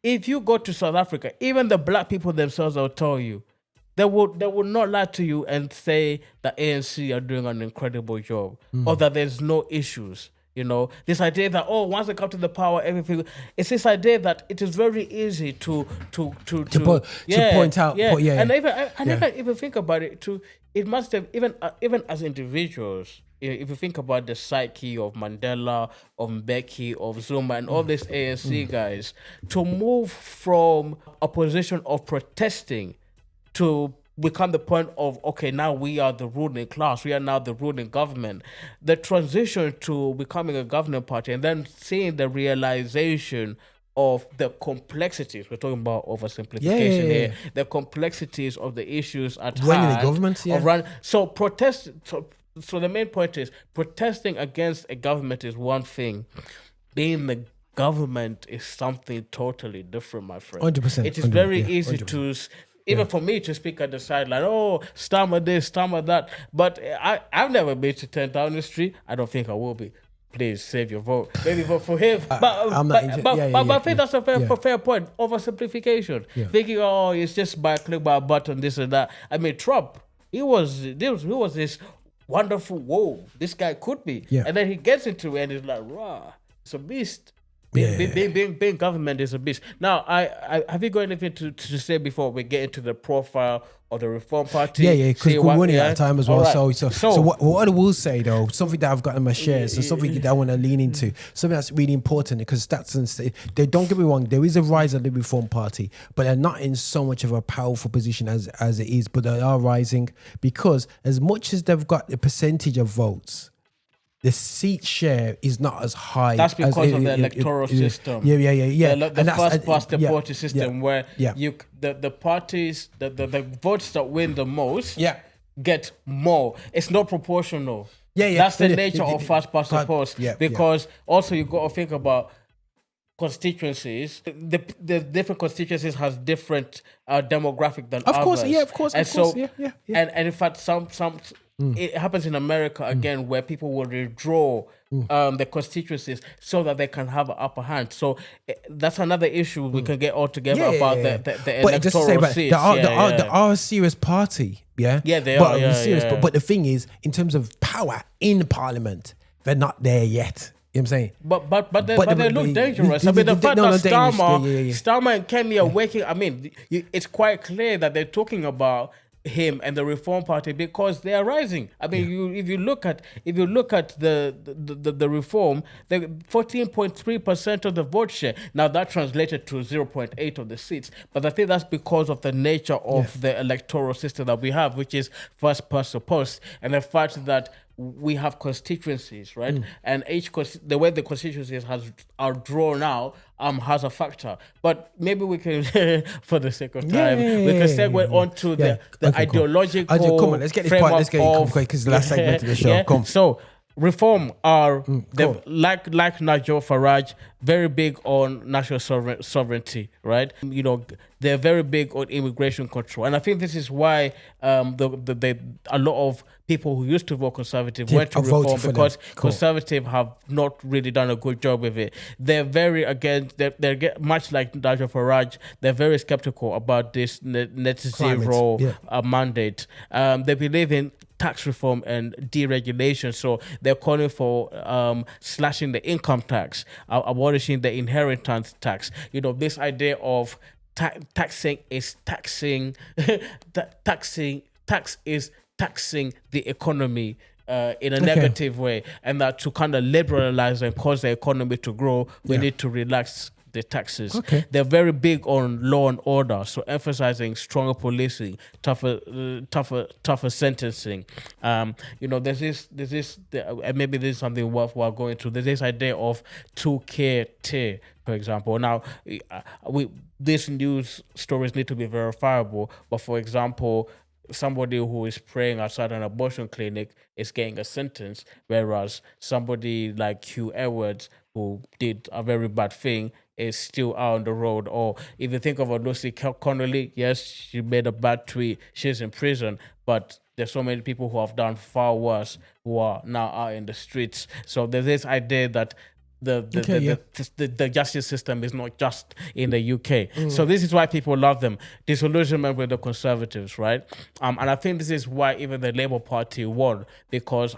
if you go to South Africa, even the black people themselves will tell you, they would not lie to you and say that ANC are doing an incredible job or that there's no issues. This idea that once they come to the power, everything. It's this idea that it is very easy to
point out.
And even think about it. It must have even as individuals. If you think about the psyche of Mandela, of Mbeki, of Zuma, and all these ANC guys, to move from a position of protesting to become the point of, okay, now we are the ruling class, we are now the ruling government. The transition to becoming a governing party and then seeing the realization of the complexities. We're talking about oversimplification here. The complexities of the issues at hand.
Running the government,
So the main point is, protesting against a government is one thing. Being the government is something totally different, my friend.
100%.
It is very easy to... Even for me to speak at the sideline, stammer this, stammer that. But I've never been to 10th Downing Street. I don't think I will be. Please save your vote. Maybe vote for him. But I think that's a fair point. Oversimplification. Thinking, it's just by a click by a button, this and that. I mean, Trump, he was this wonderful, this guy could be. And then he gets into it and he's like, rah, it's a beast. Being government is a beast. Now, have you got anything to say before we get into the profile of the Reform Party?
Because we're running out of time as well. Right. So what I will say though, something that I've got in my shares, and something that I want to lean into, something that's really important, because they don't get me wrong, there is a rise of the Reform Party, but they're not in so much of a powerful position as it is, but they are rising, because as much as they've got the percentage of votes, the seat share is not as high.
That's because of the electoral system. The first past the party system, where the parties, the votes that win the most get more. It's not proportional. That's the nature of first past the post. Because also you got to think about constituencies, the different constituencies has different demographic than
Of
others.
course, yeah, of course,
and
of course,
so,
yeah.
And in fact, some it happens in America again, where people will withdraw the constituencies so that they can have an upper hand. So that's another issue we can get all together about the
But just to say,
electoral
but
seats.
they are a serious party, yeah.
Yeah, they
but
are.
Serious. But the thing is, in terms of power in Parliament, they're not there yet. You know what I'm saying?
But they look dangerous. I mean, the fact that Starmer and Kemi are waking. I mean, it's quite clear that they're talking about him and the Reform Party because they are rising. I mean, if you look at the Reform, the 14.3% of the vote share. Now that translated to 0.8 of the seats, but I think that's because of the nature of the electoral system that we have, which is first past the post, and the fact that we have constituencies, right? And the way the constituencies are drawn out has a factor. But maybe we can, for the sake of time, we can segue on to the ideological.
Come on, let's get this part. Let's get it quick because the last segment of the show. Come.
So Reform are like Nigel Farage, very big on national sovereignty, right? You know, they're very big on immigration control, and I think this is why a lot of people who used to vote Conservative went to Reform because Conservative have not really done a good job with it. They're very against. They're much like Nigel Farage. They're very skeptical about this net zero mandate. They believe in tax reform and deregulation, so they're calling for slashing the income tax, abolishing the inheritance tax. You know, this idea of taxing is taxing the economy in a negative way, and that to kind of liberalize and cause the economy to grow, we need to relax the taxes. They're very big on law and order, so emphasizing stronger policing, tougher sentencing. You know, there's this, and maybe this is something worthwhile going to. There's this idea of 2K tier, for example. Now, these news stories need to be verifiable, but for example, somebody who is praying outside an abortion clinic is getting a sentence, whereas somebody like Hugh Edwards, who did a very bad thing, is still out on the road. Or if you think of a Lucy Connolly, yes, she made a bad tweet, she's in prison, but there's so many people who have done far worse who are now out in the streets. So there's this idea that the justice system is not just in the UK. So this is why people love them. Disillusionment with the Conservatives, right? And I think this is why even the Labour Party won, because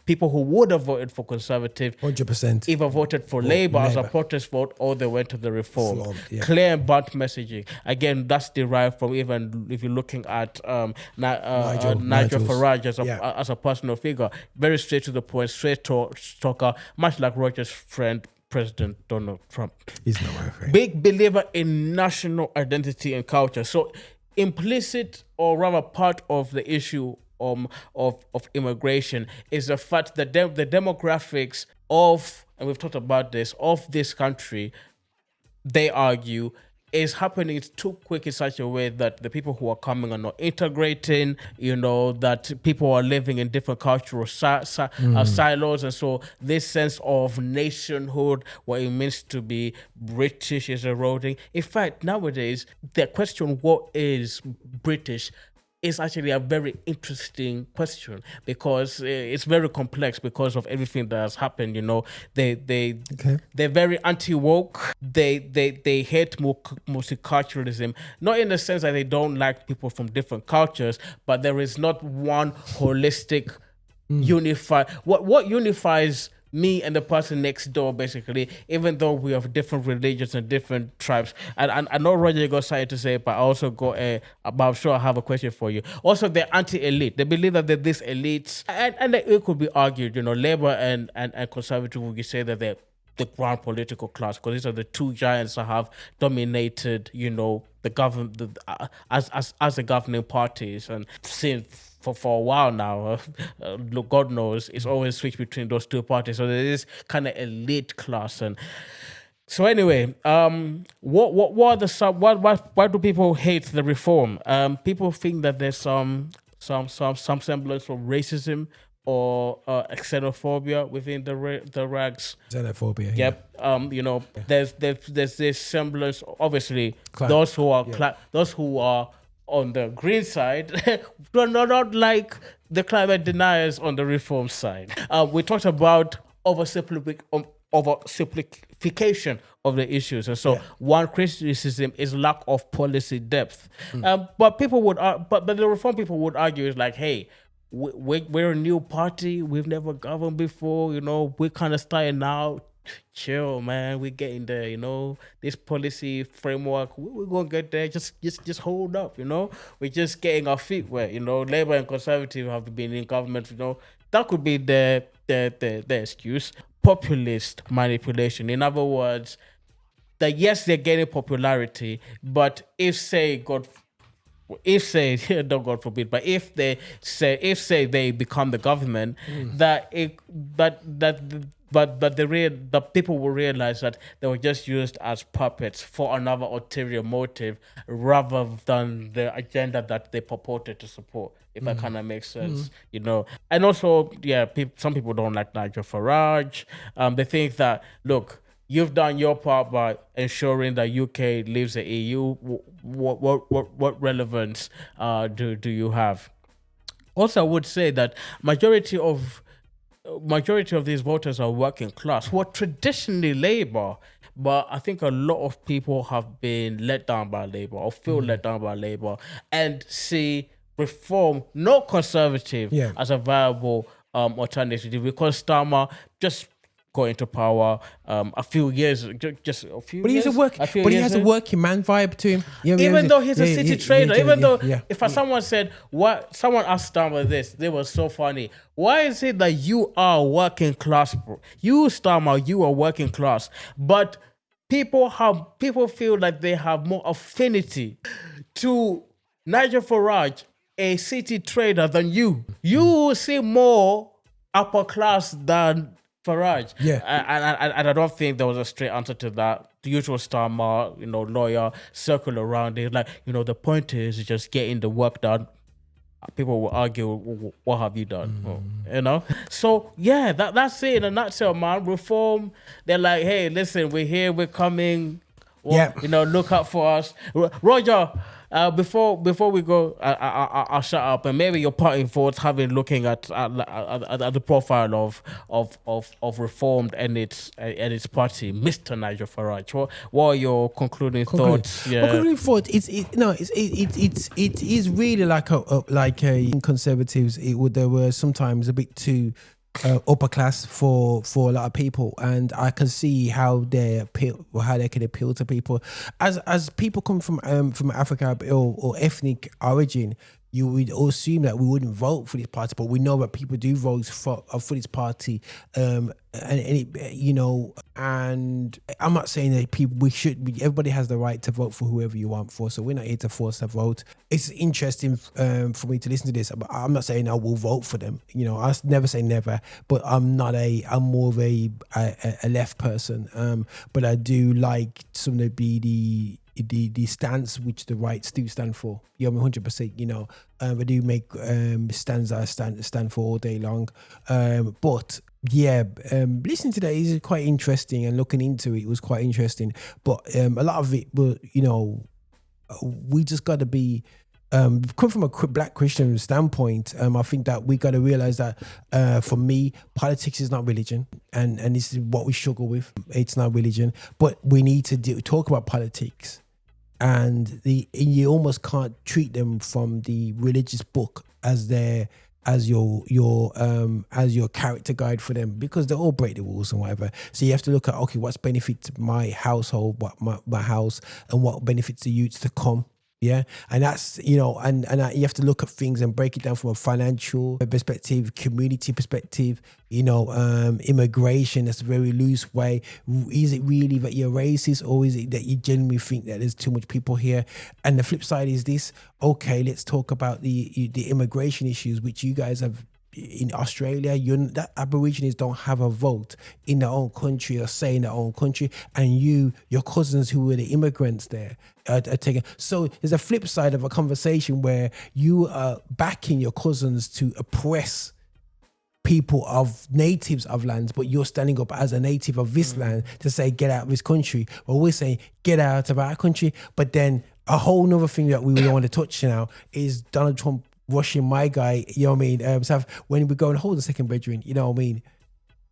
people who would have voted for Conservative
100%
either voted for Labour as a protest vote, or they went to the Reform. Clear and blunt messaging. Again, that's derived from, even if you're looking at Nigel Farage as a personal figure, very straight to the point, straight talker, much like Roger's friend, President Donald Trump.
He's not my friend.
Big believer in national identity and culture. So implicit, or rather part of the issue of immigration is the fact that the demographics of, and we've talked about this, of this country, they argue, is happening too quick in such a way that the people who are coming are not integrating, you know, that people are living in different cultural silos. And so this sense of nationhood, what it means to be British, is eroding. In fact, nowadays, the question, what is British, is actually a very interesting question, because it's very complex because of everything that has happened. You know, they're very anti-woke. They hate multiculturalism, not in the sense that they don't like people from different cultures, but there is not one holistic unified. What unifies me and the person next door, basically, even though we have different religions and different tribes. And I know Roger got something to say, but I also got but I'm sure I have a question for you. Also, they're anti-elite. They believe that they're this elites, and it could be argued, you know, Labour and Conservative would say that they're the grand political class, because these are the two giants that have dominated, you know, the government as the governing parties, and since for a while now, God knows, it's always switched between those two parties. So there is kind of elite class. And so anyway, what are the why do people hate the Reform? People think that there's some semblance of racism or xenophobia within the ranks.
Xenophobia.
Yep. There's this semblance. Obviously,
Cli-
those who are on the green side, they're not like the climate deniers on the reform side. We talked about oversimplification of the issues, and so one criticism is lack of policy depth. But people would, but the reform people would argue is like, hey, we're a new party. We've never governed before. We're kind of starting out. Chill, man. We're getting there. This policy framework. We're gonna get there. Just hold up. We're just getting our feet wet. Labour and Conservative have been in government. That could be the excuse. Populist manipulation. In other words, that yes, they're getting popularity, but if not God forbid, but if they become the government, but the people will realize that they were just used as puppets for another ulterior motive rather than the agenda that they purported to support. If that kind of makes sense, And also, some people don't like Nigel Farage. They think that, look, you've done your part by ensuring that UK leaves the EU. What relevance do you have? Also, I would say that majority of these voters are working class, who are traditionally Labour, but I think a lot of people have been let down by Labour or feel let down by Labour and see reform, not Conservative, as a viable alternative, because Starmer just got into power a few years, just a few.
But
years,
he has a working man vibe to him.
Even though he's a city trader, someone said, "What?" Someone asked Starmer this. They were so funny. Why is it that you are working class, bro? You, Starmer, you are working class, but people feel like they have more affinity to Nigel Farage, a city trader, than you. You seem more upper class than Farage. And I don't think there was a straight answer to that. The usual Starmer, lawyer, circle around it. Like, the point is just getting the work done. People will argue, what have you done? So that's it in a nutshell, man. Reform, they're like, hey, listen, we're here, we're coming. Look out for us. Roger, before we go, I'll shut up, and maybe your parting thoughts, looking at the profile of Reformed and its party, Mr. Nigel Farage. What are your concluding thoughts?
Concluding thought. It is really like a conservatives. There were sometimes a bit too upper class for a lot of people, and I can see how they can appeal to people as people come from Africa or ethnic origin. You would assume that we wouldn't vote for this party, but we know that people do vote for this party, and I'm not saying that everybody has the right to vote for whoever you want for, so we're not here to force a vote. It's interesting for me to listen to this, but I'm not saying I will vote for them. I never say never, but I'm more of a left person, but I do like some of the stance which the rights do stand for. 100%. I do make stands that I stand for all day long. But listening to that is quite interesting, and looking into it was quite interesting. But a lot of it, we just got to be. Come from a black Christian standpoint, I think that we got to realize that for me, politics is not religion, and this is what we struggle with. It's not religion, but we need to talk about politics, and you almost can't treat them from the religious book as your character guide for them, because they all break the rules and whatever. So you have to look at, okay, what's benefits my household, what my house, and what benefits the youths to come. Yeah, and that's you have to look at things and break it down from a financial perspective, community perspective, immigration. That's a very loose way. Is it really that you're racist, or is it that you genuinely think that there's too much people here? And the flip side is this. Okay, let's talk about the immigration issues, which you guys have. In Australia, that Aborigines don't have a vote in their own country or say in their own country, and your cousins who were the immigrants there are taken. So there's a flip side of a conversation where you are backing your cousins to oppress people of natives of lands, but you're standing up as a native of this land to say get out of this country. Well, we're saying get out of our country. But then a whole nother thing that we don't want to touch now is Donald Trump rushing my guy. You know what I mean? So when we go and hold a second bedroom, you know what I mean?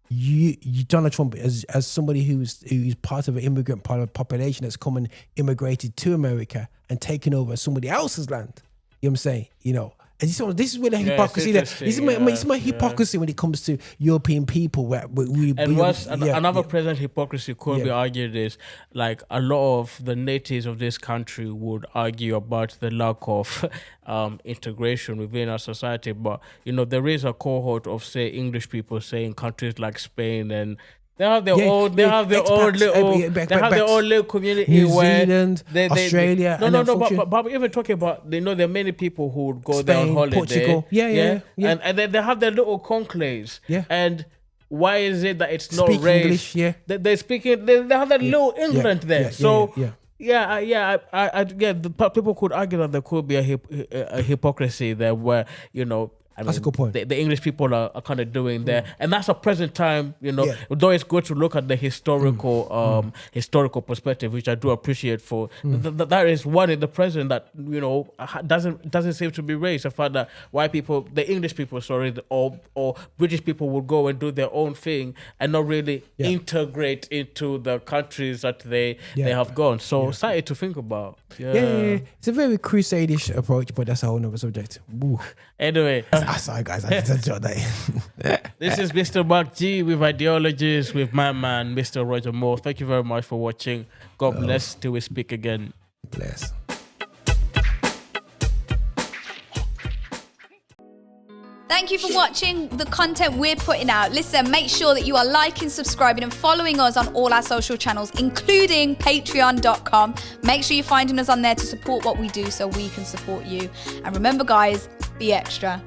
You Donald Trump as somebody who's part of an immigrant part of the population that's come and immigrated to America and taken over somebody else's land. You know what I'm saying? You know. And this is where the hypocrisy. This is my hypocrisy when it comes to European people.
Another present hypocrisy could be argued is like a lot of the natives of this country would argue about the lack of integration within our society. But there is a cohort of say English people, say in countries like Spain and. They have their own little community.
New Zealand, Australia.
But even talking about, there are many people who would go there on holiday.
Portugal. Yeah.
And then they have their little conclaves.
Yeah.
And why is it that it's not
Speak
raised?
English,
They have that little England there. People could argue that there could be a hypocrisy there where,
that's a good point.
The English people are kind of doing there, and that's a present time. Though it's good to look at the historical perspective, which I do appreciate. For that is one in the present that doesn't seem to be raised. The fact that the English people, or British people would go and do their own thing and not really integrate into the countries that they have gone. So something to think about.
Yeah. It's a very crusade-ish approach, but that's a whole nother subject. Woo.
Anyway.
Sorry guys, I just enjoyed that.
This is Mr. Mark G with Ideologies with my man, Mr. Roger Moore. Thank you very much for watching. God bless till we speak again.
Bless.
Thank you for watching the content we're putting out. Listen, make sure that you are liking, subscribing and following us on all our social channels, including patreon.com. Make sure you're finding us on there to support what we do so we can support you. And remember guys, be extra.